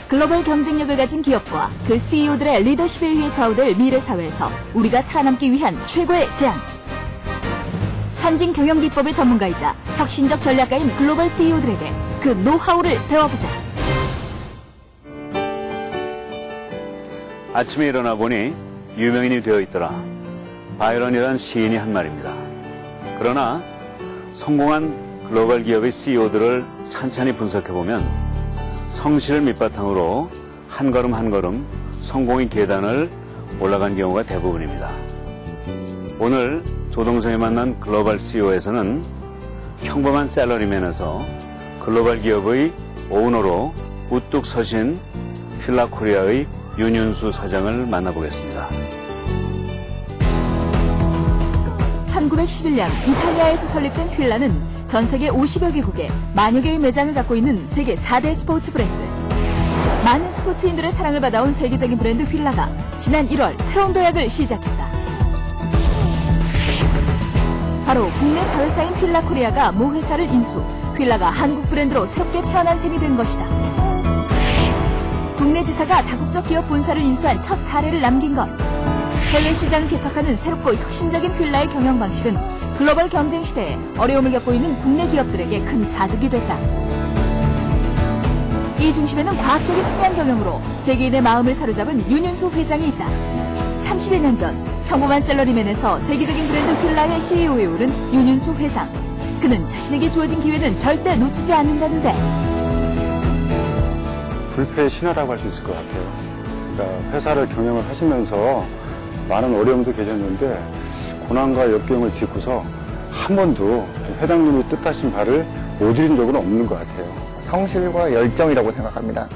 글로벌 경쟁력을 가진 기업과 그 CEO들의 리더십에 의해 좌우될 미래 사회에서 우리가 살아남기 위한 최고의 제안. 선진 경영 기법의 전문가이자 혁신적 전략가인 글로벌 CEO들에게 그 노하우를 배워보자. 아침에 일어나 보니 유명인이 되어 있더라. 바이런이라는 시인이 한 말입니다. 그러나 성공한 글로벌 기업의 CEO들을 찬찬히 분석해보면 성실을 밑바탕으로 한 걸음 한 걸음 성공의 계단을 올라간 경우가 대부분입니다. 오늘 조동성이 만난 글로벌 CEO에서는 평범한 샐러리맨에서 글로벌 기업의 오너로 우뚝 서신 필라코리아의 윤윤수 사장을 만나보겠습니다. 1911년 이탈리아에서 설립된 휠라는 전 세계 50여 개국에 만여 개의 매장을 갖고 있는 세계 4대 스포츠 브랜드. 많은 스포츠인들의 사랑을 받아온 세계적인 브랜드 휠라가 지난 1월 새로운 도약을 시작했다. 바로 국내 자회사인 휠라코리아가 모 회사를 인수, 휠라가 한국 브랜드로 새롭게 태어난 셈이 된 것이다. 국내 지사가 다국적 기업 본사를 인수한 첫 사례를 남긴 것. 해외 시장을 개척하는 새롭고 혁신적인 휠라의 경영 방식은 글로벌 경쟁 시대에 어려움을 겪고 있는 국내 기업들에게 큰 자극이 됐다. 이 중심에는 과학적인 투명한 경영으로 세계인의 마음을 사로잡은 윤윤수 회장이 있다. 30여 년 전 평범한 샐러리맨에서 세계적인 브랜드 휠라의 CEO에 오른 윤윤수 회장. 그는 자신에게 주어진 기회는 절대 놓치지 않는다는데. 불패의 신화라고 할 수 있을 것 같아요. 그러니까 회사를 경영을 하시면서 많은 어려움도 계셨는데 고난과 역경을 딛고서 한 번도 회장님이 뜻하신 바를 못 이룬 적은 없는 것 같아요. 성실과 열정이라고 생각합니다.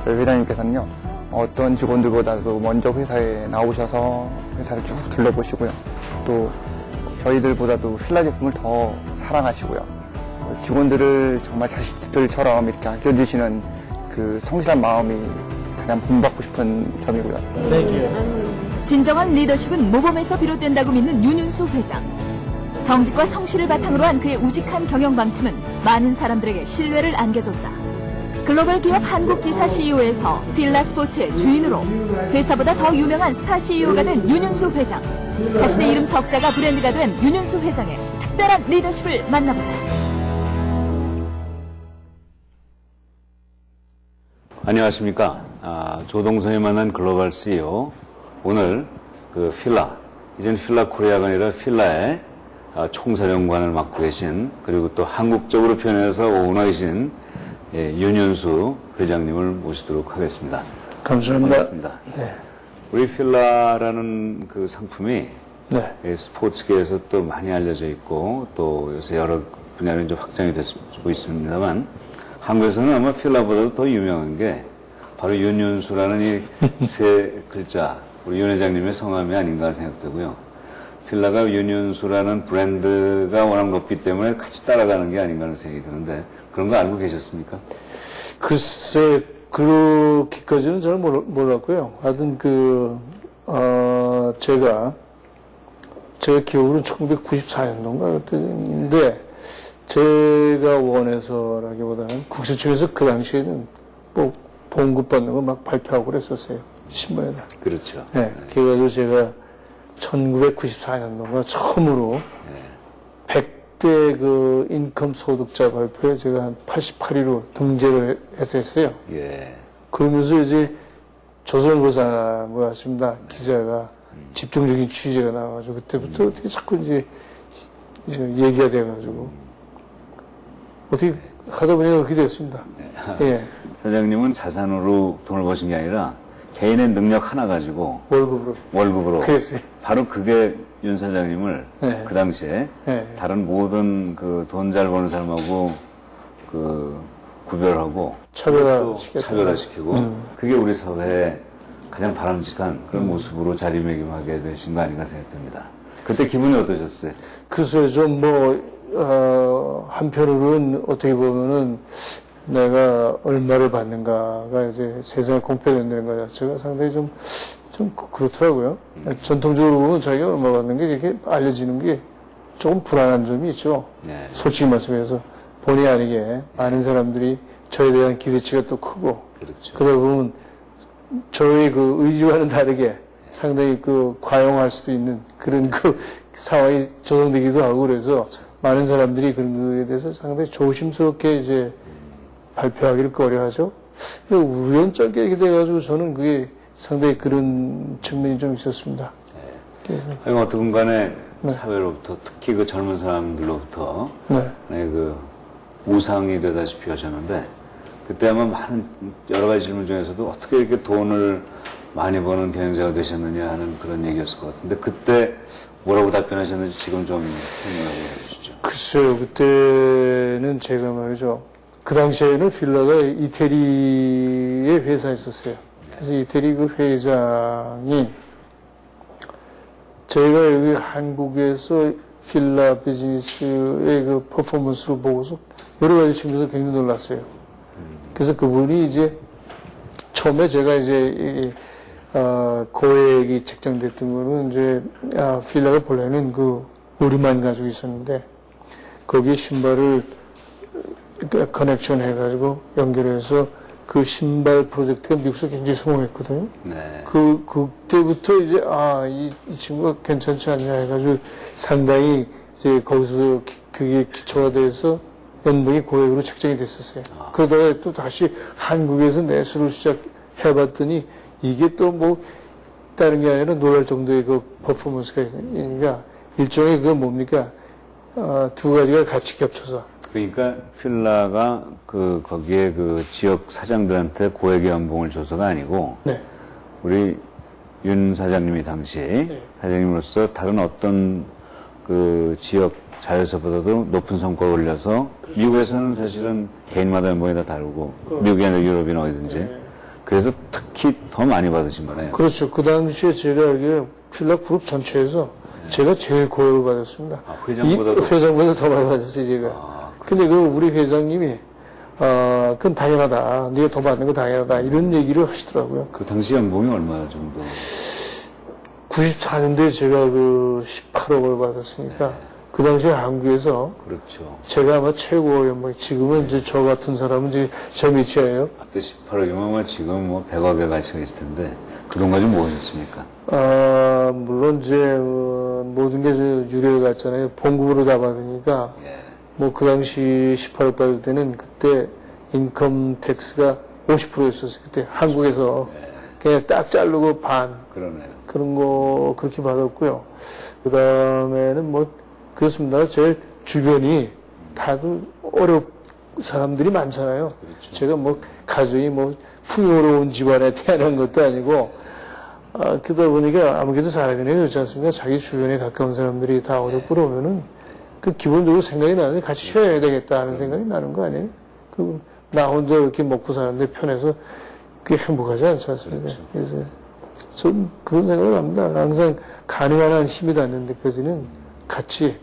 저희 회장님께서는요, 어떤 직원들보다도 먼저 회사에 나오셔서 회사를 쭉 둘러보시고요. 또 저희들보다도 휠라 제품을 더 사랑하시고요. 직원들을 정말 자식들처럼 이렇게 아껴주시는 그 성실한 마음이 가장 본받고 싶은 점이고요. 진정한 리더십은 모범에서 비롯된다고 믿는 윤윤수 회장. 정직과 성실을 바탕으로 한 그의 우직한 경영 방침은 많은 사람들에게 신뢰를 안겨줬다. 글로벌 기업 한국지사 CEO에서 휠라 스포츠의 주인으로 회사보다 더 유명한 스타 CEO가 된 윤윤수 회장. 자신의 이름 석자가 브랜드가 된 윤윤수 회장의 특별한 리더십을 만나보자. 안녕하십니까. 조동성이 만난 글로벌 CEO. 오늘 그 휠라, 이젠 필라코리아가 아니라 휠라의 총사령관을 맡고 계신, 그리고 또 한국적으로 표현해서 오너이신 윤윤수 회장님을 모시도록 하겠습니다. 감사합니다. 반갑습니다. 네. 우리 휠라라는 그 상품이 네. 스포츠계에서 또 많이 알려져 있고 또 요새 여러 분야로 이제 확장이 되고 있습니다만 한국에서는 아마 휠라보다도 더 유명한 게 바로 윤윤수라는 이 세 글자, 우리 윤 회장님의 성함이 아닌가 생각되고요. 휠라가 윤윤수라는 브랜드가 워낙 높기 때문에 같이 따라가는 게 아닌가 하는 생각이 드는데 그런 거 알고 계셨습니까? 글쎄, 그렇게까지는 잘 몰랐고요. 하여튼 제가 기억으로는 1994년도인가 그때인데 제가 원해서라기보다는 국세청에서 그 당시에는 뭐 봉급받는 거 막 발표하고 그랬었어요. 신문에다. 그렇죠. 네. 그래가지고 제가 1994년도가 처음으로 100대 그 인컴 소득자 발표에 제가 한 88위로 등재를 했어요. 예. 그러면서 이제 조선고사 뭐 같습니다. 기자가 집중적인 취재가 나와가지고 그때부터 어떻게 자꾸 이제 얘기가 돼가지고 어떻게 하다 보니까 그렇게 됐습니다. 예. 사장님은 자산으로 돈을 버신 게 아니라 개인의 능력 하나 가지고 월급으로 그랬어요. 바로 그게 윤 사장님을 네. 그 당시에 네. 다른 모든 그 돈 잘 버는 사람하고 그 구별하고 차별화시키고 그게 우리 사회의 가장 바람직한 그런 모습으로 자리매김하게 되신 거 아닌가 생각됩니다. 그때 기분이 어떠셨어요? 글쎄요, 좀 한편으로는 어떻게 보면은 내가 얼마를 받는가가 이제 세상에 공표된다는 거 자체가 상당히 좀 그렇더라고요. 전통적으로 보면 자기가 얼마 받는 게 이렇게 알려지는 게 조금 불안한 점이 있죠. 네. 솔직히 말씀해서 본의 아니게 많은 사람들이 저에 대한 기대치가 또 크고 그렇죠. 그러다 보면 저의 그 의지와는 다르게 상당히 그 과용할 수도 있는 그런 그 상황이 조성되기도 하고 그래서 많은 사람들이 그런 거에 대해서 상당히 조심스럽게 이제 발표하기를 꺼려하죠. 우연찮게 이렇게 돼가지고 저는 그게 상당히 그런 측면이 좀 있었습니다. 아니, 어떻든 간에 네. 사회로부터 특히 그 젊은 사람들로부터 네. 그 우상이 되다시피 하셨는데 그때 아마 많은 여러 가지 질문 중에서도 어떻게 이렇게 돈을 많이 버는 경영자가 되셨느냐 하는 그런 얘기였을 것 같은데 그때 뭐라고 답변하셨는지 지금 좀 설명해 주시죠. 글쎄요, 그때는 제가 말이죠. 그 당시에는 필라가 이태리에 회사에 있었어요. 그래서 이태리 그 회장이 저희가 여기 한국에서 필라 비즈니스의 그 퍼포먼스를 보고서 여러 가지 측면에서 굉장히 놀랐어요. 그래서 그분이 이제 처음에 제가 이제 고액이 책정됐던 거는 이제 필라가 본래는 그 의류만 가지고 있었는데 거기에 신발을 커넥션 해가지고 연결해서 그 신발 프로젝트가 미국에서 굉장히 성공했거든요. 네. 그때부터 이제, 이 친구가 괜찮지 않냐 해가지고 상당히 이제 거기서 그게 기초가 돼서 연봉이 고액으로 책정이 됐었어요. 그러다가 또 다시 한국에서 내수를 시작해봤더니 이게 또 뭐 다른 게 아니라 놀랄 정도의 그 퍼포먼스가 있으니까 일종의 그 뭡니까? 두 가지가 같이 겹쳐서. 그러니까 필라가 거기에 그 지역 사장들한테 고액의 연봉을 줘서가 아니고 네. 우리 윤 사장님이 당시 사장님으로서 다른 어떤 그 지역 자회사보다도 높은 성과를 올려서 미국에서는 사실은 개인마다 연봉이 다 다르고 미국이나 유럽이나 어디든지 그래서 특히 더 많이 받으신 거네요. 그렇죠. 그 당시에 제가 알기로 필라 그룹 전체에서 제가 제일 고액을 받았습니다. 회장보다도? 회장보다 더 많이 받았어요, 제가. 근데 그 우리 회장님이, 그건 당연하다. 네가 더 받는 거 당연하다. 이런 얘기를 하시더라고요. 그 당시 연봉이 얼마 정도? 94년도에 제가 그 18억을 받았으니까 그 당시에 한국에서 그렇죠. 제가 아마 최고 연봉, 지금은 이제 저 같은 사람은 이제 저 밑이에요. 그때 18억이면 지금 뭐 100억의 가치가 있을 텐데 그돈 가지고 뭐 하셨습니까? 물론 이제 모든 게 유료에 갔잖아요. 봉급으로 다 받으니까 예. 뭐 그 당시 18억 받을 때는 그때 인컴 텍스가 50%였었어요. 그때 한국에서 그냥 딱 자르고 반 그러네요. 그런 거 그렇게 받았고요. 그 다음에는 뭐 그렇습니다. 제 주변이 다들 사람들이 많잖아요. 그렇죠. 제가 뭐 가족이 뭐 풍요로운 집안에 태어난 것도 아니고 그러다 보니까 아무래도 사람이네 그렇지 않습니까? 자기 주변에 가까운 사람들이 다 어렵고 그러면은 그 기본적으로 생각이 나는데 같이 쉬어야 되겠다 하는 생각이 나는 거 아니에요? 나 혼자 이렇게 먹고 사는데 편해서 그게 행복하지 않지 않습니까? 그래서 전 그런 생각을 합니다. 항상 가능한 한 힘이 닿는 데까지는 같이.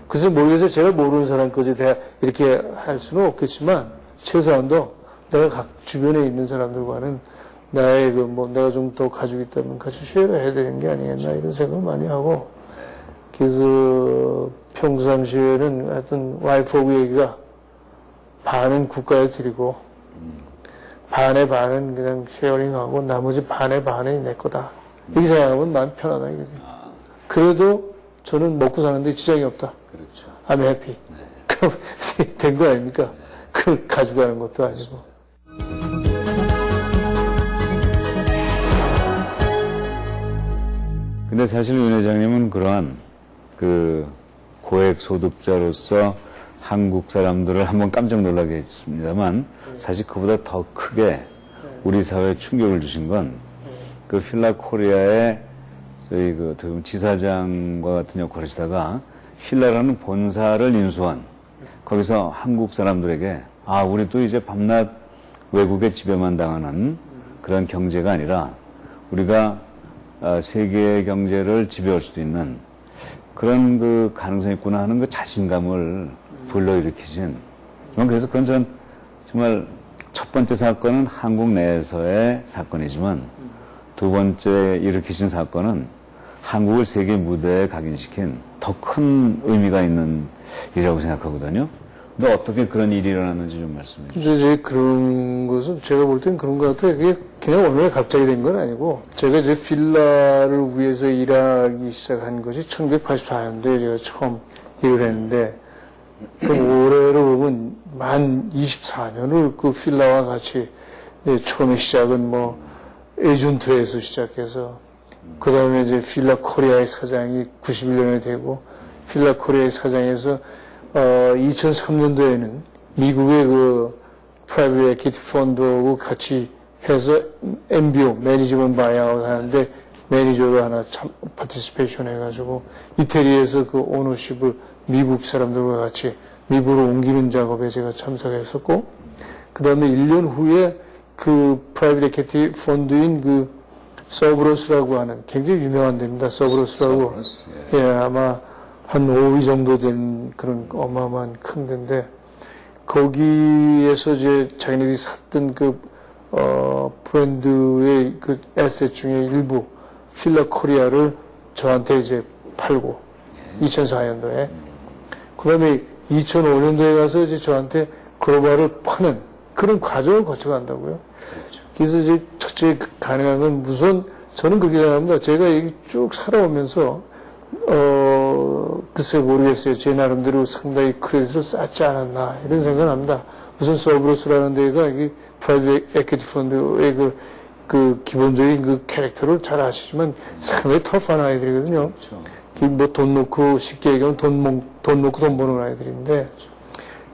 그래서 모르겠어요. 제가 모르는 사람까지 이렇게 할 수는 없겠지만 최소한도 내가 각 주변에 있는 사람들과는 나의 내가 좀 더 가지고 있다면 같이 쉐어해야 되는 게 아니겠나 이런 생각을 많이 하고 그래서 평상시에는 하여튼 와이프하고 얘기가 반은 국가에 드리고 반의 반은 그냥 쉐어링하고 나머지 반의 반은 내 거다. 이렇게 생각하면 마음 편하다 이거지. 그래도 저는 먹고 사는데 지장이 없다. 그렇죠. I'm happy. 그럼 된 거 아닙니까? 그걸 가져가는 것도 아니고. 근데 사실 윤 회장님은 그러한 그 고액 소득자로서 한국 사람들을 한번 깜짝 놀라게 했습니다만 사실 그보다 더 크게 우리 사회에 충격을 주신 건 그 필라 코리아의 저희 그 지사장과 같은 역할을 하시다가 필라라는 본사를 인수한 거기서 한국 사람들에게 우리도 이제 밤낮 외국의 지배만 당하는 그런 경제가 아니라 우리가 세계의 경제를 지배할 수도 있는 그런 그 가능성이 있구나 하는 그 자신감을 불러일으키신 그래서 그건 전 정말 첫 번째 사건은 한국 내에서의 사건이지만 두 번째 일으키신 사건은 한국을 세계 무대에 각인시킨 더 큰 의미가 있는 일이라고 생각하거든요. 근데 어떻게 그런 일이 일어났는지 좀 말씀해 주세요. 이제 그런 것은 제가 볼 땐 그런 것 같아요. 그게 그냥 어느 날 갑자기 된 건 아니고, 제가 이제 필라를 위해서 일하기 시작한 것이 1984년도에 제가 처음 일을 했는데, 그 올해로 보면 만 24년을 그 필라와 같이 처음에 시작은 뭐 에이전트에서 시작해서, 그 다음에 이제 필라 코리아의 사장이 91년에 되고, 필라 코리아의 사장에서 2003년도에는 미국의 그 프라이빗 에퀴티 펀드하고 같이 해서 MBO, 매니지먼트 바이아웃 하는데 매니저로 하나 참 파티시페이션 해가지고 이태리에서 그 오너십을 미국 사람들과 같이 미국으로 옮기는 작업에 제가 참석했었고, 그 다음에 1년 후에 그 프라이빗 에퀴티 펀드인 그 서브로스라고 하는 굉장히 유명한 데입니다. 서브로스라고. 예, 아마 한 5위 정도 된 그런 어마어마한 큰 데인데, 거기에서 이제 자기네들이 샀던 그, 브랜드의 그 에셋 중에 일부, 필라 코리아를 저한테 이제 팔고, 2004년도에. 그 다음에 2005년도에 가서 이제 저한테 글로벌을 파는 그런 과정을 거쳐간다고요. 그래서 이제 첫째 가능한 건 우선 저는 그게 생각합니다. 제가 여기 쭉 살아오면서, 글쎄 모르겠어요. 제 나름대로 상당히 크레딧을 쌓지 않았나 이런 생각을 합니다. 우선 서브로스라는 데가 이게 프라이빗 에퀴티 펀드의 그 기본적인 그 캐릭터를 잘 아시지만 상당히 터프한 아이들이거든요. 뭐 돈 놓고 쉽게 얘기하면 돈 놓고 돈 버는 아이들인데,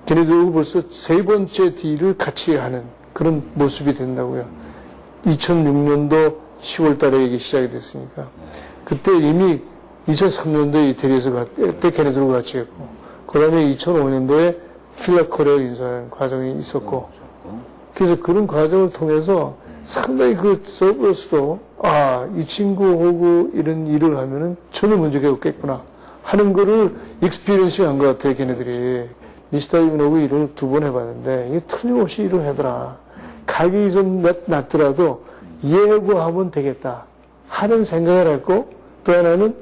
걔네들하고 벌써 세 번째 딜을 같이 하는 그런 모습이 된다고요. 2006년도 10월 달에 이게 시작이 됐으니까. 그때 이미 2003년도에 이태리에서 그때 걔네들과 같이 했고, 그 다음에 2005년도에 필라코리아 인수하는 과정이 있었고, 그래서 그런 과정을 통해서 상당히 그 서브로스도, 이 친구하고 이런 일을 하면은 전혀 문제가 없겠구나 하는 거를 익스피리언스 한 것 같아요, 걔네들이. 미스터 이븐하고 일을 2번 해봤는데, 이게 틀림없이 일을 하더라. 가격이 좀 낮더라도 예고하면 되겠다 하는 생각을 했고, 또 하나는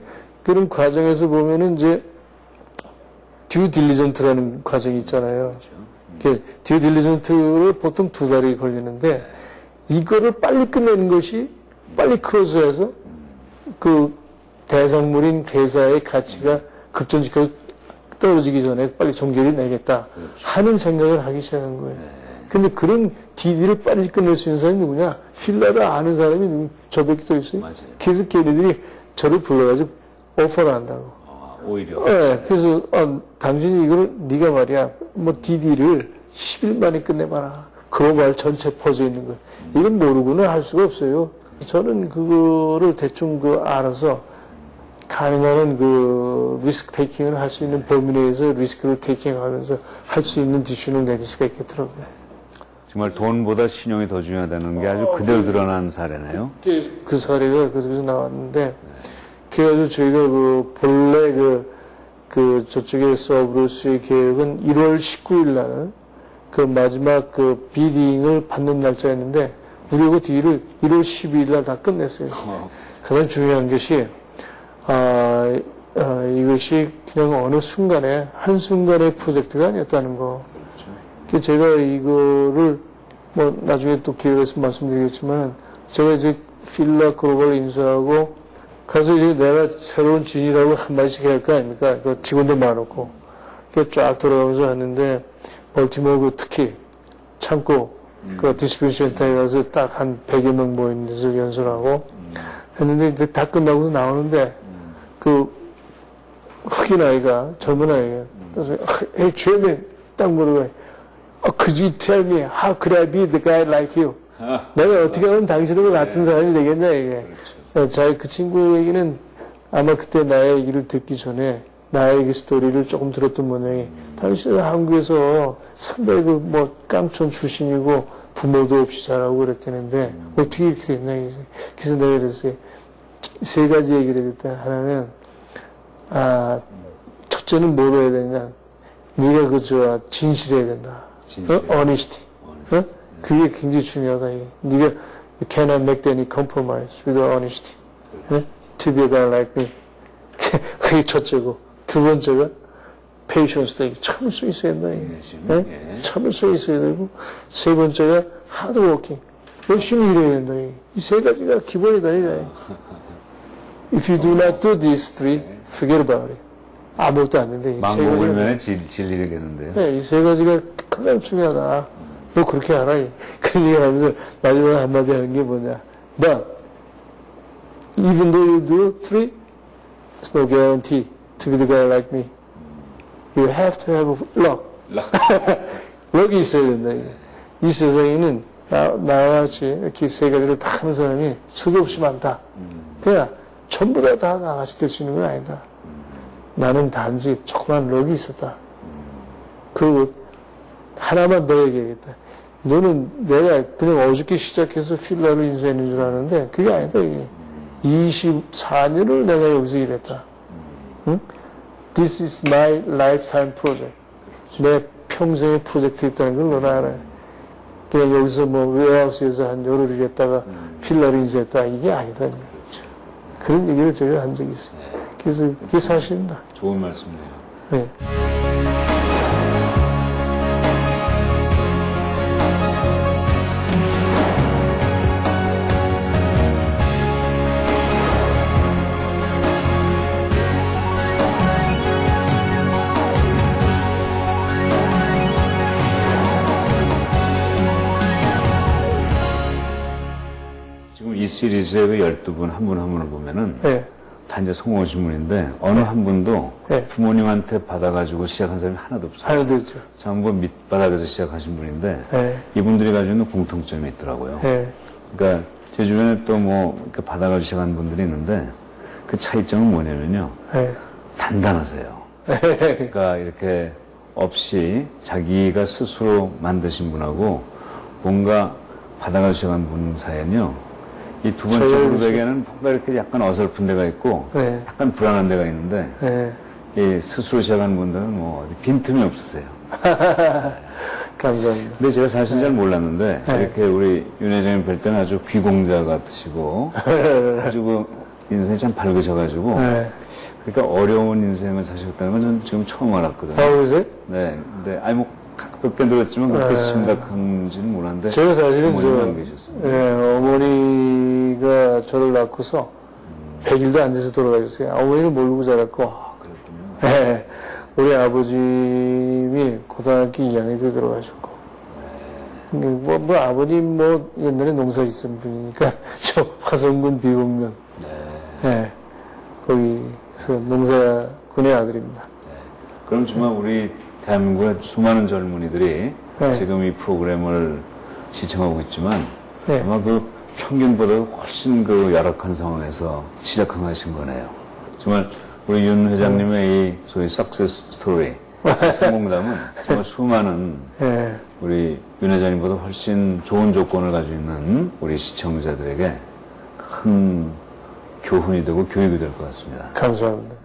그런 과정에서 보면은 이제 듀 딜리전트라는 과정이 있잖아요. 듀 딜리전트를 보통 2달이 걸리는데, 이거를 빨리 끝내는 것이 빨리 클로즈해서 그 대상물인 회사의 가치가 급전직하게 떨어지기 전에 빨리 종결이 내겠다 하는 생각을 하기 시작한 거예요. 근데 그런 DD를 빨리 끝낼 수 있는 사람이 누구냐? 필라를 아는 사람이 저밖에 또 있어요. 맞아요. 그래서 걔네들이 저를 불러가지고 오퍼를 한다고. 오히려. 네, 그래서 당신이 이걸 네가 말이야 뭐 DD를 10일 만에 끝내봐라. 글로벌 전체 퍼져 있는 거. 이건 모르고는 할 수가 없어요. 저는 그거를 대충 알아서 가능한 그 리스크 테이킹을 할 수 있는 범위 내에서 리스크를 테이킹하면서 할 수 있는 디시전을 내릴 수가 있겠더라고요. 정말 돈보다 신용이 더 중요하다는 게 아주 그대로 드러난 사례네요. 그 사례가 거기서 나왔는데, 그래가지고 저희가 본래 저쪽에 서브로스의 계획은 1월 19일 날 그 마지막 비딩을 받는 날짜였는데, 우리가 그 뒤를 1월 12일 날 다 끝냈어요. 가장 중요한 것이, 이것이 그냥 어느 순간에, 한순간의 프로젝트가 아니었다는 거. 그래서 제가 이거를, 나중에 또 기회가 있으면 말씀드리겠지만, 제가 이제 필라 글로벌 인수하고, 가서 이제 내가 새로운 진이라고 한마디씩 할 거 아닙니까? 그 직원들 많았고. 그래서 쫙 돌아가면서 하는데, 벌티모어 특히 창고, 디스트리뷰션 센터에 가서 딱 한 100여 명 모인 데서 연설하고 했는데, 이제 다 끝나고 나오는데, 흑인 아이가, 젊은 아이가, 그래서, hey, Chairman, 딱 물어봐요. Could you tell me how could I be the guy like you? 내가 어떻게 하면 당신하고 같은 사람이 되겠냐, 이게. 그 친구 얘기는 아마 그때 나의 얘기를 듣기 전에 나의 그 스토리를 조금 들었던 모양이, 당신은 한국에서 상당히 깡촌 출신이고 부모도 없이 자라고 그랬다는데 어떻게 이렇게 됐냐. 그래서 내가 그랬어요. 세 가지 얘기를 했다. 하나는, 첫째는 뭘 해야 되냐. 네가 진실해야 된다. honesty. 그게 굉장히 중요하다. 이게. 네가 you cannot make any compromise with honesty. to be a guy like me. 그게 첫째고. 두 번째가 페이션스도 참을 수 있어야 된다. 인내심, 예? 예. 참을 수 있어야 되고, 세 번째가 하드워킹. 열심히 일해야 된다. 이 세 가지가 기본이다. 이거. If you do not do these three, forget about it. 아무것도 안 된다. 이세 가지가. 망고불면에 진리겠는데요. 네, 이 세 가지가 가장 중요하다. 너 그렇게 알아. 그런 얘기 하면서 마지막에 한마디 하는 게 뭐냐. But, even though you do three, it's no guarantee to be the guy like me. You have to have luck. 럭이 있어야 된다. 이 세상에는 나와 같이 이렇게 세 가지를 다 하는 사람이 수도 없이 많다. 그냥 전부 다 나같이 될 수 있는 건 아니다. 나는 단지 조그만 럭이 있었다. 그리고 하나만 더 얘기하겠다. 너는 내가 그냥 어저께 시작해서 필라로 인수했는 줄 아는데 그게 아니다. 이게. 24년을 내가 여기서 일했다. 응? This is my lifetime project. 내 평생의 프로젝트 있다는 걸 너는 알아요. 그냥 여기서 뭐 웨어하우스에서 한 열흘 일했다가 필라로 인수했다. 이게 아니다. 그런 얘기를 제가 한 적이 있어요. 그래서 그게 사실입니다. 좋은 말씀이네요. 네. 지금 이 시리즈의 그 12분 한 분 한 분을 보면은 네. 다 이제 성공하신 분인데 어느 한 분도 네. 부모님한테 받아가지고 시작한 사람이 하나도 없어요. 하나도 있죠. 전부 밑바닥에서 시작하신 분인데 네. 이분들이 가지고 있는 공통점이 있더라고요. 네. 그러니까 제 주변에 또 뭐 이렇게 받아가지고 시작한 분들이 있는데 그 차이점은 뭐냐면요. 네. 단단하세요. 그러니까 이렇게 없이 자기가 스스로 만드신 분하고 뭔가 받아가지고 시작한 분 사이는요. 이 두 번째 그룹에게는 뭔가 이렇게 약간 어설픈 데가 있고 네. 약간 불안한 데가 있는데 네. 이 스스로 시작한 분들은 뭐 어디 빈틈이 없으세요. 감사합니다. 근데 제가 사실 잘 몰랐는데 네. 이렇게 우리 윤 회장님 뵐 때는 아주 귀공자 같으시고 아주 그 인생이 참 밝으셔가지고 네. 그러니까 어려운 인생을 사셨다는 건 저는 지금 처음 알았거든요. 그러세요? 네, 근데 아니 뭐 가볍게 들었지만 그렇게 심각한지는 몰랐는데 제가 사실은 어머니가 안 계셨어요. 어머니가 저를 낳고서 100일도 안 돼서 돌아가셨어요. 어머니는 모르고 자랐고, 그랬군요. 네, 우리 아버님이 고등학교 2학년 때 돌아가셨고, 뭐 아버님 옛날에 농사 짓은 분이니까 저 화성군 비봉면, 네, 거기서 농사군의 아들입니다. 그럼 정말 우리 대한민국의 수많은 젊은이들이 네. 지금 이 프로그램을 시청하고 있지만 네. 아마 그 평균보다 훨씬 그 열악한 상황에서 시작하신 거네요. 정말 우리 윤 회장님의 이 소위 석세스 스토리, 성공담은 정말 수많은 네. 우리 윤 회장님보다 훨씬 좋은 조건을 가지고 있는 우리 시청자들에게 큰 교훈이 되고 교육이 될 것 같습니다. 감사합니다.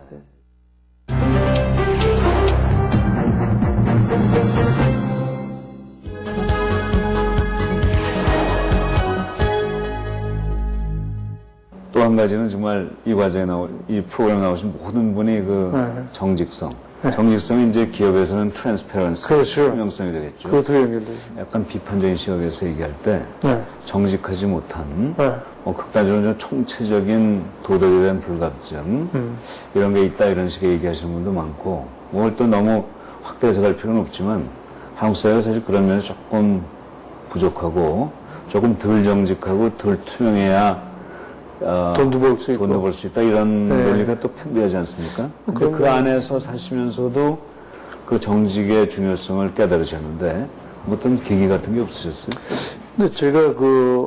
또 한 가지는 정말 이 과정에 이 프로그램에 나오신 모든 분이 그 네. 정직성. 정직성이 이제 기업에서는 트랜스페런스. 그렇죠. 투명성이 되겠죠. 그것도 연결되죠. 약간 비판적인 시각에서 얘기할 때 네. 정직하지 못한 네. 극단적으로 좀 총체적인 도덕에 대한 불갑증 이런 게 있다 이런 식의 얘기하시는 분도 많고 뭘 또 너무 확대 해석할 필요는 없지만 한국 사회가 사실 그런 면에서 조금 부족하고 조금 덜 정직하고 덜 투명해야 돈도 벌 수 있고. 돈도 벌 수 있다 이런 네. 논리가 또 팽배하지 않습니까? 근데 그럼요. 그 안에서 사시면서도 그 정직의 중요성을 깨달으셨는데 어떤 계기 같은 게 없으셨어요? 근데 제가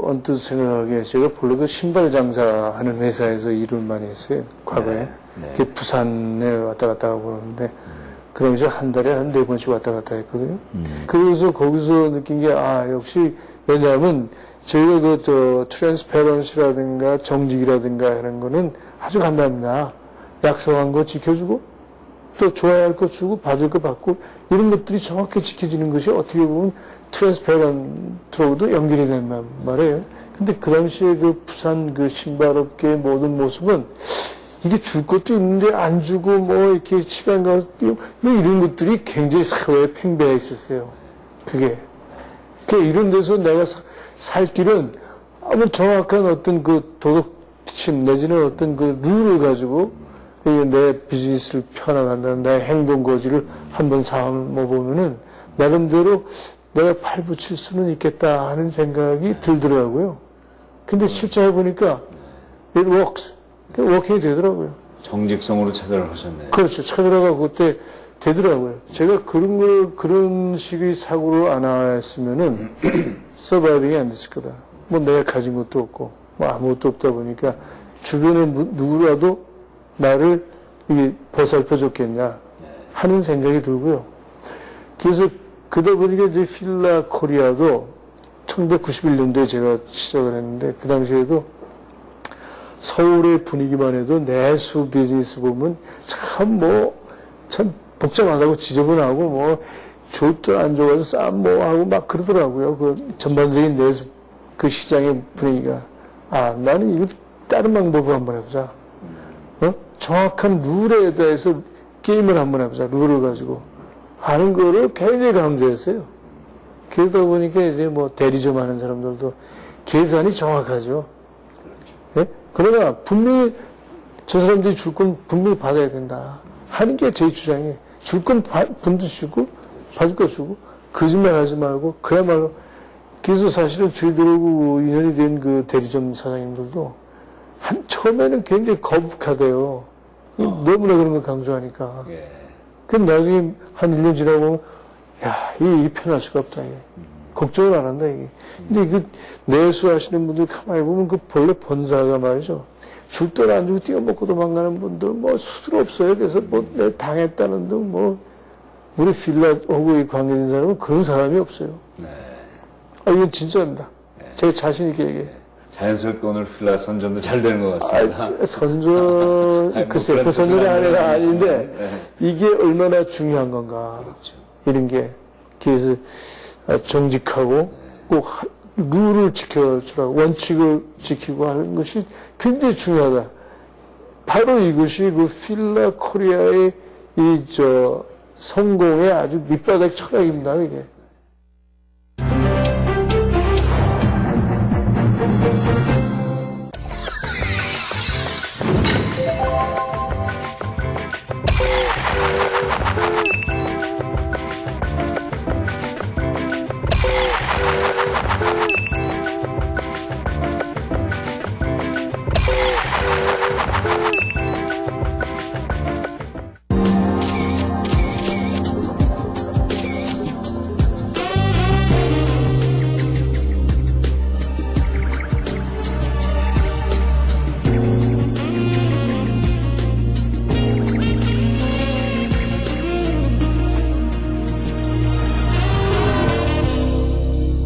언뜻 생각하기에 제가 본래 그 신발 장사하는 회사에서 일을 많이 했어요. 과거에. 네. 그 부산에 왔다 갔다 하고 그러는데 그러면서 한 달에 한 4번씩 왔다 갔다 했거든요. 그래서 거기서 느낀 게 역시 왜냐하면 저희가 트랜스페런시라든가 정직이라든가 이런 거는 아주 간단합니다. 약속한 거 지켜주고 또 좋아야 할 거 주고 받을 거 받고 이런 것들이 정확히 지켜지는 것이 어떻게 보면 트랜스페런트로도 연결이 된단 말이에요. 근데 그 당시에 그 부산 그 신발업계의 모든 모습은 이게 줄 것도 있는데 안 주고 뭐 이렇게 시간 가서 뛰고 뭐 이런 것들이 굉장히 사회에 팽배해 있었어요. 그게 이런 데서 내가 살 길은 아무 정확한 어떤 그 도덕심 내지는 어떤 그 룰을 가지고 내 비즈니스를 펴나간다는 나의 행동 거지를 한번 삼아 보면은 나름대로 내가 팔 붙일 수는 있겠다 하는 생각이 들더라고요. 근데 실제 해보니까 it works. 워킹이 되더라고요. 정직성으로 차별을 하셨네요. 그렇죠. 차별화가 그때 되더라고요. 제가 그런 식의 사고를 안 했으면은 서바이빙이 안 됐을 거다. 뭐 내가 가진 것도 없고, 뭐 아무것도 없다 보니까 주변에 누구라도 나를 이게 보살펴 줬겠냐 하는 생각이 들고요. 그래서 그러다 보니까 이제 필라 코리아도 1991년도에 제가 시작을 했는데 그 당시에도 서울의 분위기만 해도 내수 비즈니스 보면 참 복잡하다고 지저분하고 뭐 좋도 안 좋아서 싸움 뭐 하고 막 그러더라고요. 그 전반적인 내수 그 시장의 분위기가. 아, 나는 이거 다른 방법으로 한번 해보자. 정확한 룰에 대해서 게임을 한번 해보자. 룰을 가지고. 하는 거를 굉장히 강조했어요. 그러다 보니까 이제 뭐 대리점 하는 사람들도 계산이 정확하죠. 예? 그러나 분명히 저 사람들이 줄 건 분명히 받아야 된다 하는 게 제 주장이에요. 줄 건 분도 주고 받을 거 주고 거짓말 하지 말고 그야말로. 그래서 사실은 저희들하고 인연이 된 그 대리점 사장님들도 처음에는 굉장히 거북하대요. 너무나 그런 걸 강조하니까. 그럼 나중에 한 1년 지나고 야, 이게 편할 수가 없다. 이게. 걱정을 안 한다. 이게. 근데 그 내수하시는 분들 가만히 보면 그 본래 본사가 말이죠. 줄 돈 안 주고 뛰어먹고 도망가는 분들 뭐 수술 없어요. 그래서 뭐 내가 당했다는 등 뭐 우리 필라하고 관계된 사람은 그런 사람이 없어요. 아, 이건 진짜입니다. 제가 자신 있게 얘기해요. 자연스럽게 오늘 필라 선전도 잘 되는 것 같습니다. 선전, 글쎄, 그 선전이 아닌데, 이게 얼마나 중요한 건가. 이런 게. 그래서 정직하고 꼭 룰을 지켜주라고, 원칙을 지키고 하는 것이 굉장히 중요하다. 바로 이것이 그 필라 코리아의 성공의 아주 밑바닥 철학입니다, 이게.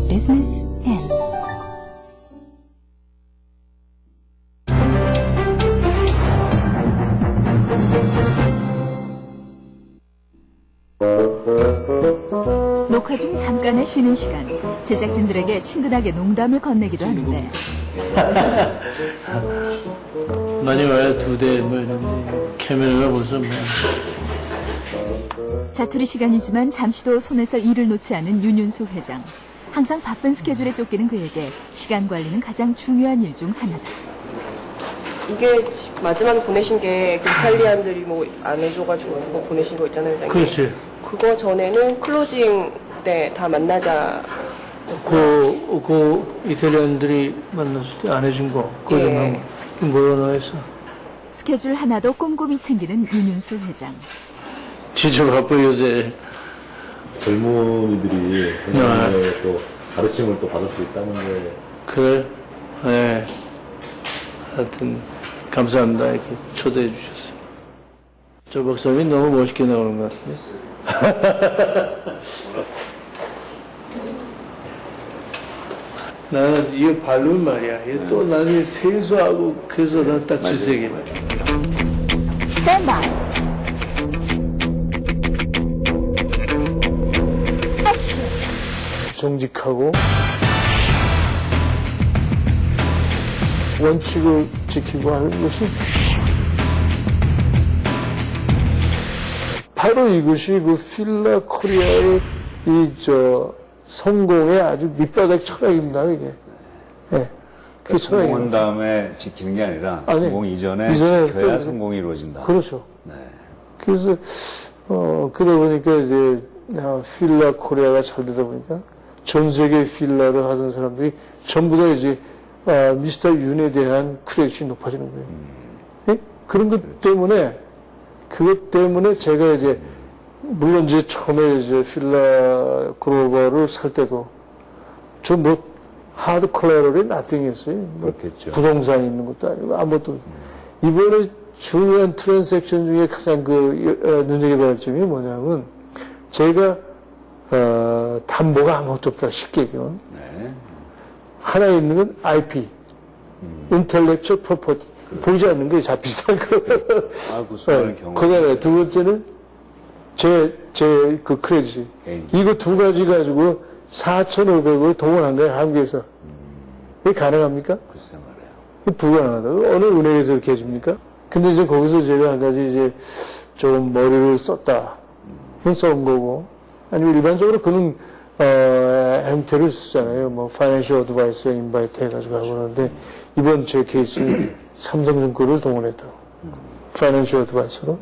Business N. 녹화 중 잠깐의 쉬는 시간, 제작진들에게 친근하게 농담을 건네기도 하는데 많이 와요. 2대 뭐 이런데 카메라가 벌써 뭐. 자투리 시간이지만 잠시도 손에서 일을 놓지 않은 윤윤수 회장. 항상 바쁜 스케줄에 쫓기는 그에게 시간 관리는 가장 중요한 일 중 하나다. 이게 마지막에 보내신 게 그 이탈리안들이 뭐 안 해줘가지고 그거 보내신 거 있잖아요, 회장님. 그렇지. 그거 전에는 클로징 때 다 만나자. 그 이탈리안들이 만났을 때 안 해준 거. 그거 예. 좀 뭐라 했어. 스케줄 하나도 꼼꼼히 챙기는 윤윤수 회장. 진짜 바빠 요새. 젊은이들이 굉장히 또 가르침을 또 받을 수 있다는 게. 그래? 네. 하여튼 감사합니다. 이렇게 초대해 주셔서. 저 박사님이 너무 멋있게 나오는 것 같은데. 나는 이거 바르면 말이야. 이거 또 나중에 세수하고 그래서 나 딱 지색이네. 스탠바이. 정직하고 원칙을 지키고 하는 것이 바로 이것이 그 필라 코리아의 성공의 아주 밑바닥 철학입니다, 이게. 예. 그 성공한 철학이에요. 다음에 지키는 게 아니라 아니, 성공 이전에 이전에 지켜야 또- 성공이 이루어진다. 그렇죠. 네. 그래서, 그러다 보니까 이제, 필라 코리아가 잘 되다 보니까 전 세계 필라를 하던 사람들이 전부 다 이제, 미스터 윤에 대한 크레딧이 높아지는 거예요. 예? 그런 것 때문에, 그것 때문에 제가 이제, 물론 이제 처음에 이제 필라 글로벌을 살 때도 저 뭐 하드 콜라러리 나띵이었어요. 뭐 그렇겠죠. 부동산 있는 것도 아니고 아무것도. 이번에 중요한 트랜잭션 중에 가장 눈여겨봐야 할 점이 뭐냐면 제가 담보가 아무것도 없다 쉽게 얘기하면 네. 하나 있는 건 IP, Intellectual Property. 보이지 않는 게 다 비슷한 거. 구수한 경우. 그 다음에 두 번째는 그 크레딧이. 개인기. 이거 두 가지 가지고 4,500을 동원한 거예요, 한국에서. 이게 가능합니까? 글쎄 말이에요. 이게 불가능하다. 어느 은행에서 이렇게 해줍니까? 근데 이제 거기서 제가 한 가지 이제 좀 머리를 썼다. 쓴 거고. 아니면 일반적으로 그런, 형태를 쓰잖아요. 뭐, 파이낸셜 어드바이서 인바이트 해가지고 하고 그러는데, 이번 제 케이스는 삼성증권을 동원했다고. 파이낸셜 어드바이서로.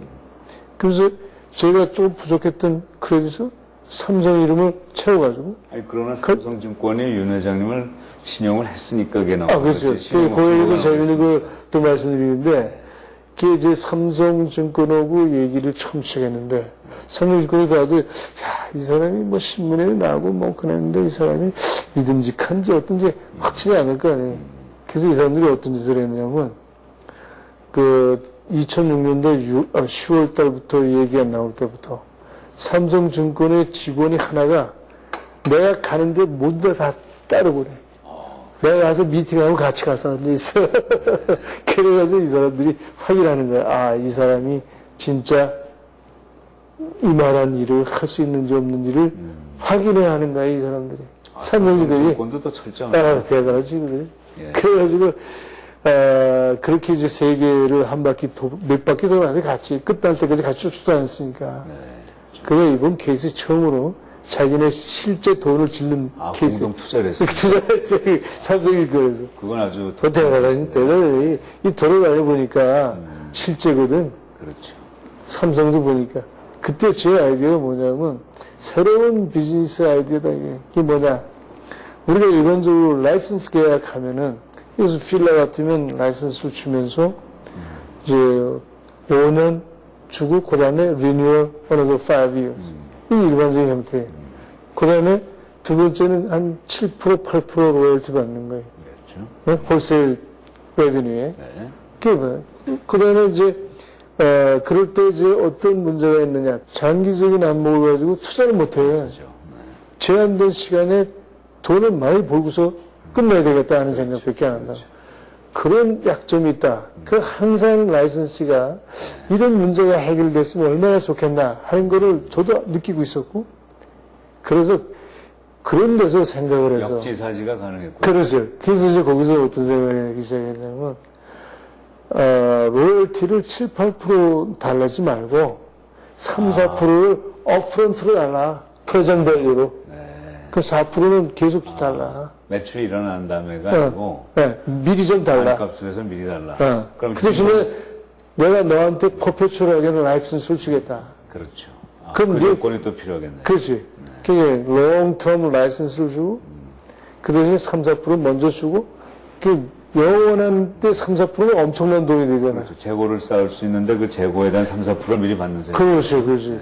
그래서 제가 좀 부족했던 크레딧을 삼성 이름을 채워가지고. 아니, 그러나 삼성증권이 윤 회장님을 신용을 했으니까 그게 나온 그렇죠. 거지. 그 얘기도 재밌는 걸또 말씀드리는데, 그게 이제 삼성증권하고 얘기를 처음 시작했는데, 삼성증권이 봐도, 야, 이 사람이 뭐 신문에 나오고 뭐 그랬는데 이 사람이 믿음직한지 어떤지 확실히 않을 거 아니에요. 그래서 이 사람들이 어떤 짓을 했냐면, 2006년도 10월 달부터 얘기가 나올 때부터 삼성증권의 직원이 하나가 내가 가는데 모두 다 따르고 그래. 내가 가서 미팅하고 같이 가서 앉아있어. 그래가지고 이 사람들이 확인하는 거야. 아, 이 사람이 진짜 이 말한 일을 할 수 있는지 없는지를 확인해야 하는 거야, 이 사람들이. 삼성증권이. 삼성증권도 더 철저한. 대단하지, 그들. 예. 그래가지고, 그렇게 이제 세계를 몇 바퀴 돌아서 같이, 끝날 때까지 같이 쫓아다녔으니까. 그래, 이번 케이스 처음으로 자기네 실제 돈을 짓는 케이스. 공동 투자를 했어요. 투자했어요. 삼성이 그래서. 그건 아주. 대단해. 이 돌아다녀 보니까 실제거든. 그렇죠. 삼성도 보니까. 그때 제 아이디어가 뭐냐면, 새로운 비즈니스 아이디어다, 이게. 이게 뭐냐. 우리가 일반적으로 라이선스 계약하면은, 여기서 필라 같으면 라이선스를 주면서, 이제 5년 주고, 그 다음에 리뉴얼 another 5 years. 이 일반적인 형태예요. 그 다음에 두 번째는 한 7%, 8% 로열티 받는 거예요. 그렇죠. 네? 홀세일 레비뉴에. 네. 그게 뭐예요? 그 다음에 이제, 그럴 때 이제 어떤 문제가 있느냐. 장기적인 안목을 가지고 투자를 못 해요. 그렇죠. 네. 제한된 시간에 돈을 많이 벌고서 끝내야 되겠다 하는 생각밖에 안 한다. 그런 약점이 있다. 그 항상 라이선스가 이런 문제가 해결됐으면 얼마나 좋겠나 하는 거를 저도 느끼고 있었고, 그래서 그런 데서 생각을 해서. 역지사지가 가능했고. 그렇죠. 그래서 이제 거기서 어떤 생각을 하기 시작했냐면, 로열티를 7, 8% 달라지 말고, 3, 4%를 업프런트로 달라. 프레젠트 밸류로. 그럼 4%는 계속 달라. 매출이 일어난 다음에가 아니고. 네, 미리 좀 달라. 값에서 미리 달라. 그럼 그 대신에 내가 너한테 퍼페추얼하게는 라이선스를 주겠다. 그렇죠. 그럼 그 이제- 조건이 또 필요하겠네. 그렇지. 그게 롱텀 라이선스를 주고, 그 대신에 3, 4% 먼저 주고, 그 영원한 때 3, 4%는 엄청난 돈이 되잖아. 그렇죠. 재고를 쌓을 수 있는데 그 재고에 대한 3, 4% 미리 받는 셈. 그렇지.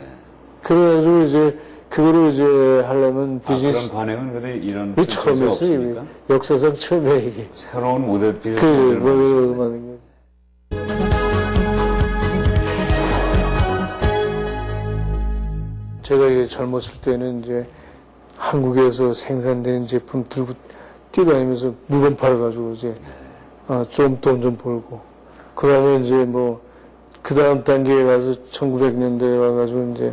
그래가지고 이제, 그거를 이제 하려면 비즈니스. 그런 관행은 근데 이런 이게 처음이었어요. 없습니까? 역사상 처음이야, 이게. 새로운 모델 비즈니스. 그, 모델로 만든 게. 제가 이제 젊었을 때는 이제 한국에서 생산되는 제품 들고 뛰어다니면서 물건 팔아가지고 이제 좀 돈 좀 벌고, 그 다음에 이제 뭐 그 다음 단계에 가서 1900년대에 와가지고 이제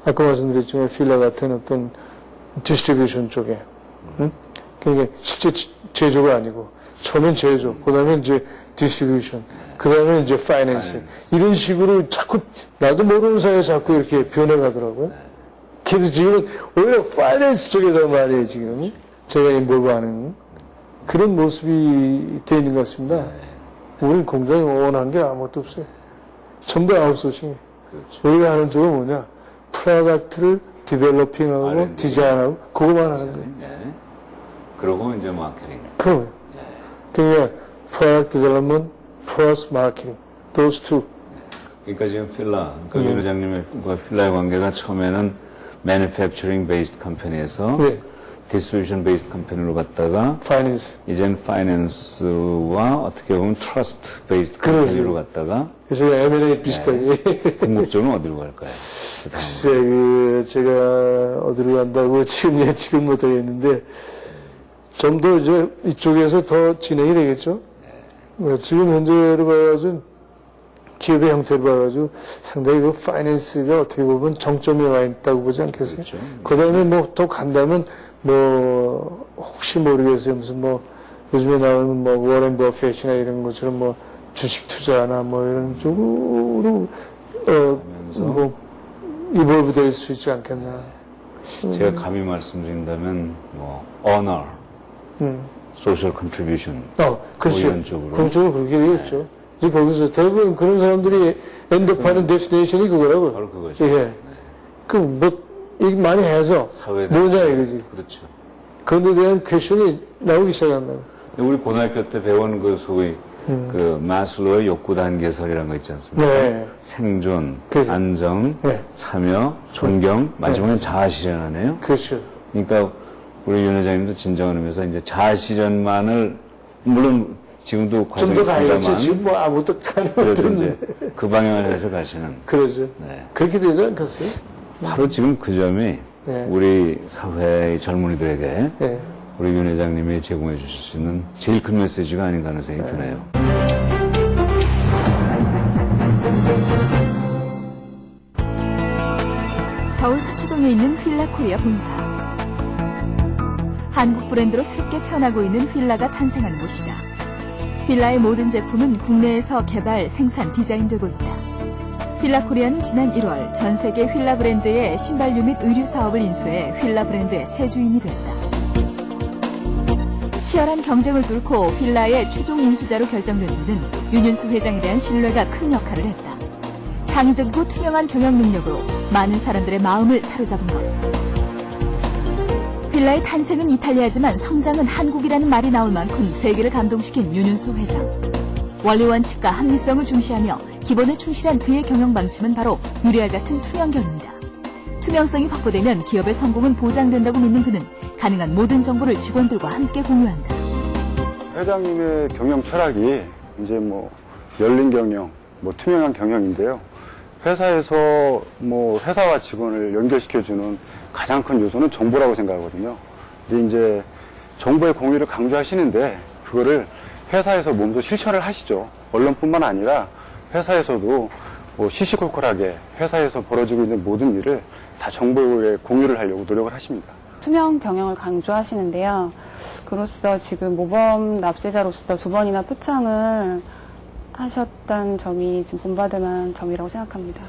아까 말씀드렸지만 필라 같은 어떤 디스트리뷰션 쪽에, 응? 그러니까 실제 제조가 아니고 처음엔 제조, 그 다음에 이제 디스트리뷰션 그 다음에 이제 파이낸스. 이런 식으로 자꾸, 나도 모르는 사이에 자꾸 이렇게 변해가더라고요. 그래서 지금은 오히려 파이낸스 쪽에다 말이에요, 지금. 제가 인볼브 하는 그런 모습이 되어 있는 것 같습니다. 우리는 공장이 원하는 게 아무것도 없어요. 전부 아웃소싱. 우리가 하는 쪽은 뭐냐? 프로덕트를 디벨로핑하고 R&D. 디자인하고 그거만 하는 거예요. 예. 그러고 이제 마케팅. 그럼. 그러니까 프로덕트 디벨롭먼트 플러스 마케팅. those two. 그러니까 지금 필라, 윤 회장님의 필라의 관계가 처음에는 manufacturing based 컴퍼니에서 네. distribution based 컴퍼니로 갔다가 파이낸스. 이젠 파이낸스와 어떻게 보면 트러스트 베이스드 컴퍼니로 갔다가 그래서 M&A 비슷하게. 궁극적으로 어디로 갈까요? 글쎄, 제가 어디로 간다고 지금 예측은 못하겠는데, 좀 더 이제 이쪽에서 더 진행이 되겠죠? 지금 현재로 봐가지고, 기업의 형태로 봐가지고, 상당히 그 파이낸스가 어떻게 보면 정점에 와 있다고 보지 않겠어요? 그렇죠. 그 다음에 뭐 또 간다면, 뭐, 혹시 모르겠어요. 무슨 뭐, 요즘에 나오는 뭐, 워렌 버핏이나 이런 것처럼 뭐, 주식 투자나 뭐 이런 쪽으로, 뭐, 이볼브 될 수 있지 않겠나. 제가 감히 말씀드린다면 뭐 honor, social contribution 그렇죠. 이런 쪽으로. 그런 쪽으로 그렇게 되겠죠. 이제 거기서 대부분 그런 사람들이 엔드파는 데스티네이션이 그거라고요. 바로 그거죠. 예. 그 뭐, 이게 많이 해서 사회에 뭐냐 이거지. 그렇죠. 그런데 대한 퀘션이 나오기 시작한다고. 우리 고등학교 때 배운 그 소위 그 마슬로의 욕구 단계설이라는 거 있지 않습니까? 네. 생존, 그래서- 안정, 네. 참여, 존경, 마지막엔 자아실현하네요. 그렇죠. 그러니까 우리 윤 회장님도 진정한 의미에서 이제 자아실현만을 물론 지금도 좀 더 가야겠죠. 과정이 지금 뭐 아무것도 가는 그래도 것들은. 이제 그 방향을 해서 가시는. 그러죠. 네. 그렇게 되지 않겠어요? 바로 지금 그 점이 네. 우리 사회의 젊은이들에게 예. 우리 윤 회장님이 제공해 주실 수 있는 제일 큰 메시지가 아닌가 하는 생각이 드네요. 서울 서초동에 있는 휠라 코리아 본사. 한국 브랜드로 새롭게 태어나고 있는 휠라가 탄생하는 곳이다. 휠라의 모든 제품은 국내에서 개발, 생산, 디자인되고 있다. 휠라 코리아는 지난 1월 전 세계 휠라 브랜드의 신발류 및 의류 사업을 인수해 휠라 브랜드의 새 주인이 됐다. 치열한 경쟁을 뚫고 휠라의 최종 인수자로 결정된 이는 윤윤수 회장에 대한 신뢰가 큰 역할을 했다. 창의적이고 투명한 경영 능력으로 많은 사람들의 마음을 사로잡은 것. 휠라의 탄생은 이탈리아지만 성장은 한국이라는 말이 나올 만큼 세계를 감동시킨 윤윤수 회장. 원리 원칙과 합리성을 중시하며 기본에 충실한 그의 경영 방침은 바로 유리알 같은 투명경입니다. 투명성이 확보되면 기업의 성공은 보장된다고 믿는 그는 가능한 모든 정보를 직원들과 함께 공유한다. 회장님의 경영 철학이 이제 뭐 열린 경영, 뭐 투명한 경영인데요. 회사에서 뭐 회사와 직원을 연결시켜주는 가장 큰 요소는 정보라고 생각하거든요. 근데 이제 정보의 공유를 강조하시는데 그거를 회사에서 몸소 실천을 하시죠. 언론뿐만 아니라 회사에서도 뭐 시시콜콜하게 회사에서 벌어지고 있는 모든 일을 다 정보에 공유를 하려고 노력을 하십니다. 투명 경영을 강조하시는데요. 그로써 지금 모범 납세자로서 2번이나 표창을 하셨다는 점이 지금 본받을 만한 점이라고 생각합니다.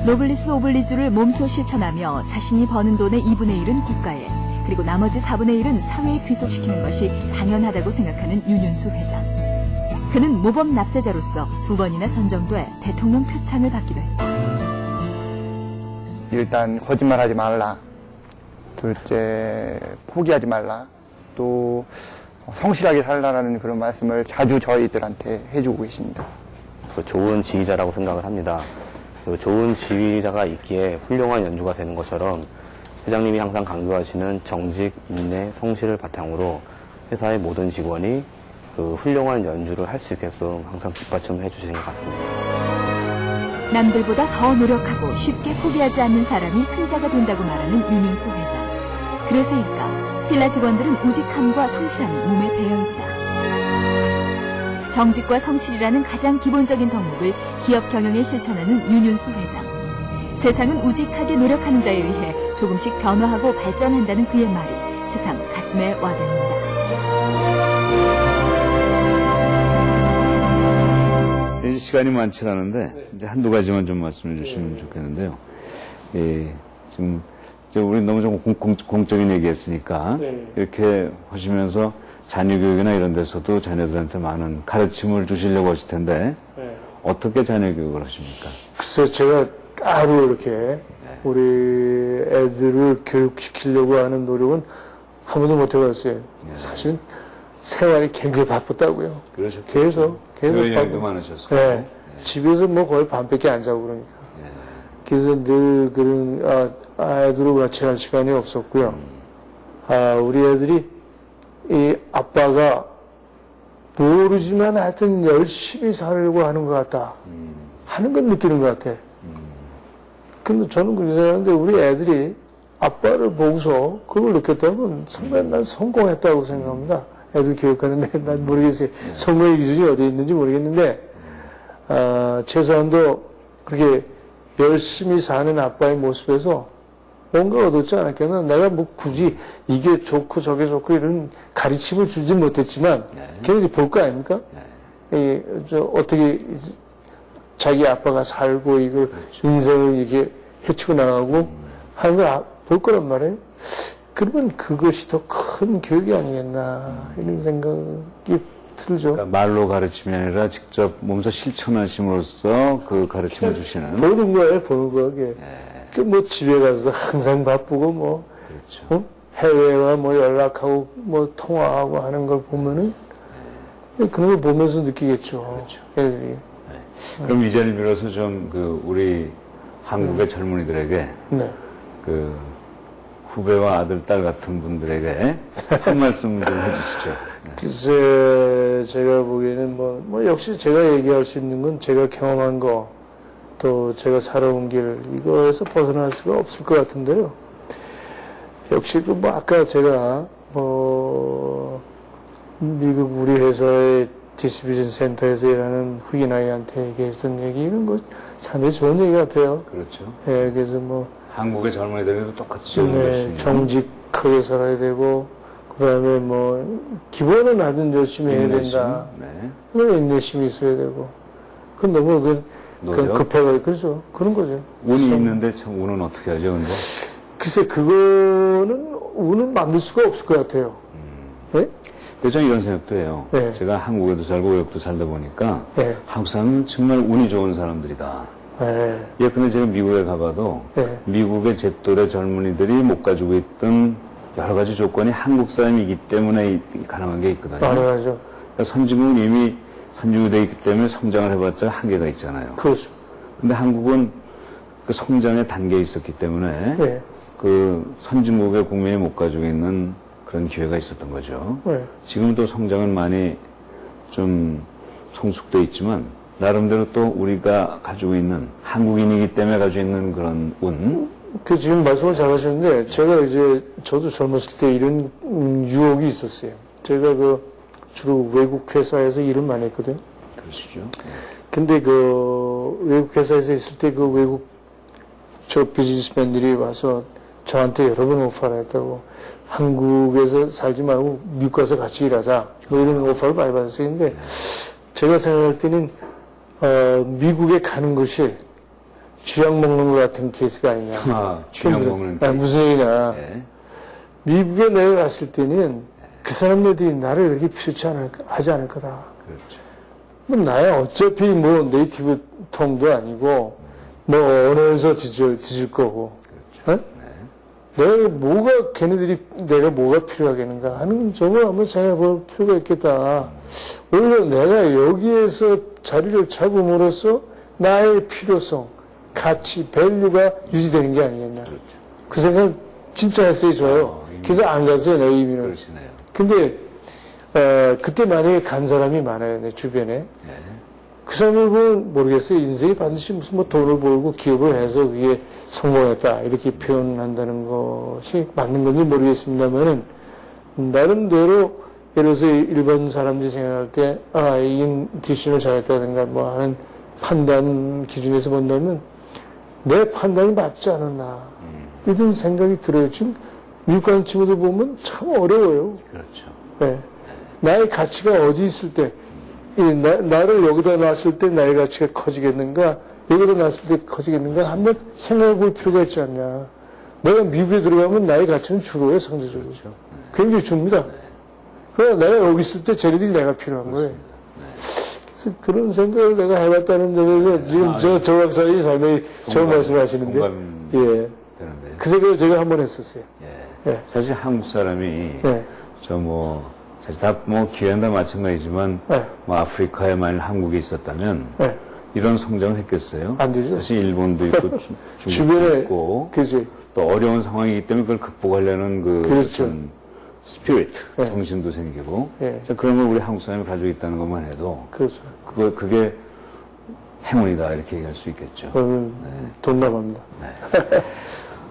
노블리스 오블리주를 몸소 실천하며 자신이 버는 돈의 2분의 1은 국가에, 그리고 나머지 4분의 1은 사회에 귀속시키는 것이 당연하다고 생각하는 윤윤수 회장. 그는 모범 납세자로서 2번이나 선정돼 대통령 표창을 받기도 했다. 일단 거짓말하지 말라. 둘째, 포기하지 말라. 또 성실하게 살라라는 그런 말씀을 자주 저희들한테 해주고 계십니다. 좋은 지휘자라고 생각을 합니다. 좋은 지휘자가 있기에 훌륭한 연주가 되는 것처럼 회장님이 항상 강조하시는 정직, 인내, 성실을 바탕으로 회사의 모든 직원이 그 훌륭한 연주를 할 수 있게끔 항상 뒷받침해 주시는 것 같습니다. 남들보다 더 노력하고 쉽게 포기하지 않는 사람이 승자가 된다고 말하는 윤윤수 회장. 그래서일까 휠라 직원들은 우직함과 성실함이 몸에 배어있다. 정직과 성실이라는 가장 기본적인 덕목을 기업 경영에 실천하는 윤윤수 회장. 세상은 우직하게 노력하는 자에 의해 조금씩 변화하고 발전한다는 그의 말이 새삼 가슴에 와닿는다. 시간이 많지 않은데 이제 한두 가지만 좀 말씀해 주시면 좋겠는데요. 예, 지금 이제 우리 너무 좀 공적인 얘기했으니까 네. 이렇게 하시면서 자녀 교육이나 이런 데서도 자녀들한테 많은 가르침을 주시려고 하실 텐데 네. 어떻게 자녀 교육을 하십니까? 글쎄 제가 따로 이렇게 우리 애들을 교육시키려고 하는 노력은 한 번도 못 해봤어요. 사실은 생활이 굉장히 바쁘다고요. 그러셨겠죠. 계속 여행도 많으셨어요. 네. 집에서 뭐 거의 밤밖에 안 자고 그러니까. 그래서 늘 그런 애들하고 같이 할 시간이 없었고요. 우리 애들이 이 아빠가 모르지만 하여튼 열심히 살려고 하는 것 같다 하는 건 느끼는 것 같아. 근데 저는 그렇게 생각하는데 우리 애들이 아빠를 보고서 그걸 느꼈다면 상당히 난 성공했다고 생각합니다. 애들 교육하는데 난 모르겠어요. 성공의 기준이 어디에 있는지 모르겠는데 최소한도 그렇게 열심히 사는 아빠의 모습에서 뭔가 얻었지 않았겠나. 내가 뭐 굳이 이게 좋고 저게 좋고 이런 가르침을 주진 못했지만 걔네들이 볼 거 아닙니까? 어떻게 자기 아빠가 살고 이걸 인생을 이렇게 헤치고 나가고 하는 걸 볼 거란 말이에요. 그러면 그것이 더 큰 교육이 아니겠나 이런 생각이 들죠. 그러니까 말로 가르침이 아니라 직접 몸소 실천하심으로써 그 가르침을 주시는. 보는 거예요, 보는 거게. 뭐 집에 가서 항상 바쁘고 뭐 그렇죠. 해외와 뭐 연락하고 뭐 통화하고 하는 걸 보면은 그런 걸 보면서 느끼겠죠. 애들이. 그럼 이 자리를 빌어서 좀 우리 한국의 젊은이들에게 네. 후배와 아들, 딸 같은 분들에게 한 말씀 좀 해주시죠. 글쎄, 제가 보기에는 뭐 역시 제가 얘기할 수 있는 건 제가 경험한 거, 또 제가 살아온 길, 이거에서 벗어날 수가 없을 것 같은데요. 역시 아까 제가 미국 우리 회사의 디스트리뷰션 센터에서 일하는 흑인 아이한테 얘기했던 얘기는 뭐 상당히 좋은 얘기 같아요. 그렇죠. 예, 그래서 한국의 젊은이들에도 똑같이 적용될 수 있는. 정직하게 살아야 되고, 그 다음에 기본은 하든 열심히 해야 된다. 인내심이 있어야 되고. 그건 너무 급해가지고, 그렇죠. 그런 거죠. 운이 있는데 참 운은 어떻게 하죠, 근데? 글쎄, 그거는 운은 만들 수가 없을 것 같아요. 네? 근데 저는 이런 생각도 해요. 네. 제가 한국에도 살고 외국도 살다 보니까 네. 한국 사람은 정말 운이 좋은 사람들이다. 네. 근데 제가 미국에 가봐도 네. 미국의 제 또래 젊은이들이 못 가지고 있던 여러 가지 조건이 한국 사람이기 때문에 가능한 게 있거든요. 맞아요. 그러니까 선진국은 이미 선진국이 있기 때문에 성장을 해봤자 한계가 있잖아요. 그렇죠. 근데 한국은 그 성장의 단계에 있었기 때문에 네. 그 선진국의 국민이 못 가지고 있는 그런 기회가 있었던 거죠. 네. 지금 또 성장은 많이 좀 성숙돼 있지만 나름대로 또 우리가 가지고 있는 한국인이기 때문에 가지고 있는 그런 운. 지금 말씀을 잘 하셨는데, 제가 저도 젊었을 때 이런 유혹이 있었어요. 제가 주로 외국 회사에서 일을 많이 했거든요. 그러시죠. 근데 외국 회사에서 있을 때 외국 비즈니스맨들이 와서 저한테 여러 번 오퍼를 했다고. 한국에서 살지 말고 미국 가서 같이 일하자. 이런 오퍼를 많이 받았어요. 근데 제가 생각할 때는 미국에 가는 것이 쥐약 먹는 것 같은 케이스가 아니냐. 쥐약 먹는 케이스. 무슨 얘기냐. 네. 미국에 내가 갔을 때는 그 사람들이 나를 그렇게 필요치 하지 않을 거다. 그렇죠. 나야 어차피 네이티브 통도 아니고, 언어에서 뒤질 거고. 그렇죠. 내가 뭐가 필요하겠는가 하는 저거 한번 생각해 볼 필요가 있겠다. 오히려 내가 여기에서 자리를 잡음으로써 나의 필요성, 가치, 밸류가 유지되는 게 아니겠나. 그렇죠. 그 생각 진짜 했어요, 저요. 그래서 안 갔어요, 내 이미는. 그러시네요. 근데, 그때 만약에 간 사람이 많아요, 내 주변에. 네. 그 사람을 보면 모르겠어요. 인생이 반드시 무슨 돈을 벌고 기업을 해서 그게 성공했다. 이렇게 표현한다는 것이 맞는 건지 모르겠습니다만은, 나름대로, 예를 들어서 일반 사람들이 생각할 때, 이 디시전을 잘했다든가 하는 판단 기준에서 본다면, 내 판단이 맞지 않았나. 이런 생각이 들어요. 지금 미국 가는 친구들 보면 참 어려워요. 그렇죠. 네. 나의 가치가 어디 있을 때, 나를 여기다 놨을 때 나의 가치가 커지겠는가, 여기다 놨을 때 커지겠는가 한번 생각해 볼 필요가 있지 않냐. 내가 미국에 들어가면 나의 가치는 줄어요, 상대적으로. 굉장히 줍니다. 그러나 내가 여기 있을 때 쟤네들이 내가 필요한 거예요. 그래서 그런 생각을 내가 해봤다는 점에서 지금 저 박사님이 상당히 좋은 말씀 하시는데, 예. 되는데. 그 생각을 제가 한번 했었어요. 예. 예. 사실 한국 사람이 예. 사실 다 기회는 다 마찬가지지만 예. 아프리카에 만일 한국이 있었다면 예. 이런 성장을 했겠어요? 안 되죠. 사실 일본도 있고 중국도 주변에, 있고 그지. 또 어려운 상황이기 때문에 그걸 극복하려는 그렇죠. 어떤 스피릿, 예. 정신도 생기고 예. 자, 그런 걸 우리 한국 사람이 가지고 있다는 것만 해도 그렇죠. 그게 행운이다 이렇게 얘기할 수 있겠죠. 저는 돈 나갑니다.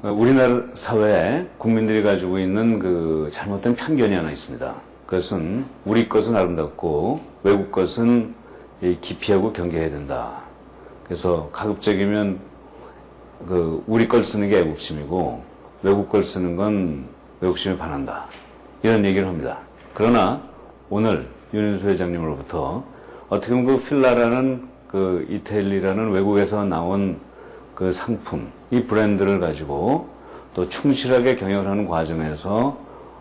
우리나라 사회에 국민들이 가지고 있는 그 잘못된 편견이 하나 있습니다. 그것은 우리 것은 아름답고 외국 것은 기피하고 경계해야 된다. 그래서 가급적이면 우리 걸 쓰는 게 애국심이고 외국 걸 쓰는 건 외국심에 반한다. 이런 얘기를 합니다. 그러나 오늘 윤윤수 회장님으로부터 어떻게 보면 그 필라라는 그 이태리라는 외국에서 나온 그 상품, 이 브랜드를 가지고 또 충실하게 경영을 하는 과정에서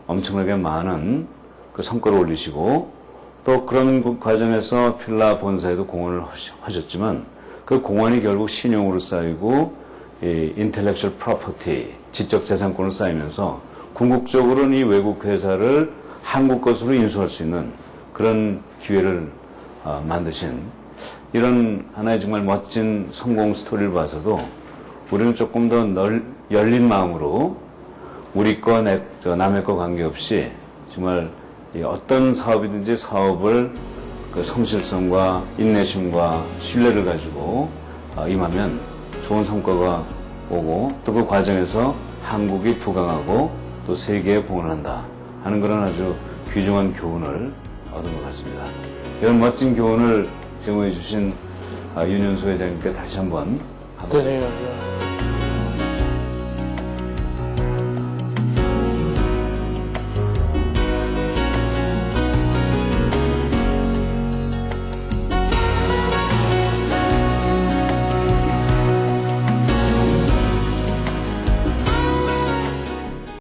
엄청나게 많은 그 성과를 올리시고 또 그런 과정에서 필라 본사에도 공헌을 하셨지만 그 공헌이 결국 신용으로 쌓이고 이 인텔렉츄얼 프로퍼티, 지적 재산권으로 쌓이면서 궁극적으로는 이 외국 회사를 한국 것으로 인수할 수 있는 그런 기회를 만드신 이런 하나의 정말 멋진 성공 스토리를 봐서도 우리는 조금 더 열린 마음으로 우리 거, 남의 거 관계없이 정말 어떤 사업이든지 사업을 그 성실성과 인내심과 신뢰를 가지고 임하면 좋은 성과가 오고 또 그 과정에서 한국이 부강하고 또 세계에 봉헌한다 하는 그런 아주 귀중한 교훈을 얻은 것 같습니다. 이런 멋진 교훈을 제공해 주신 윤윤수 회장님께 다시 한번 감사드립니다. 네.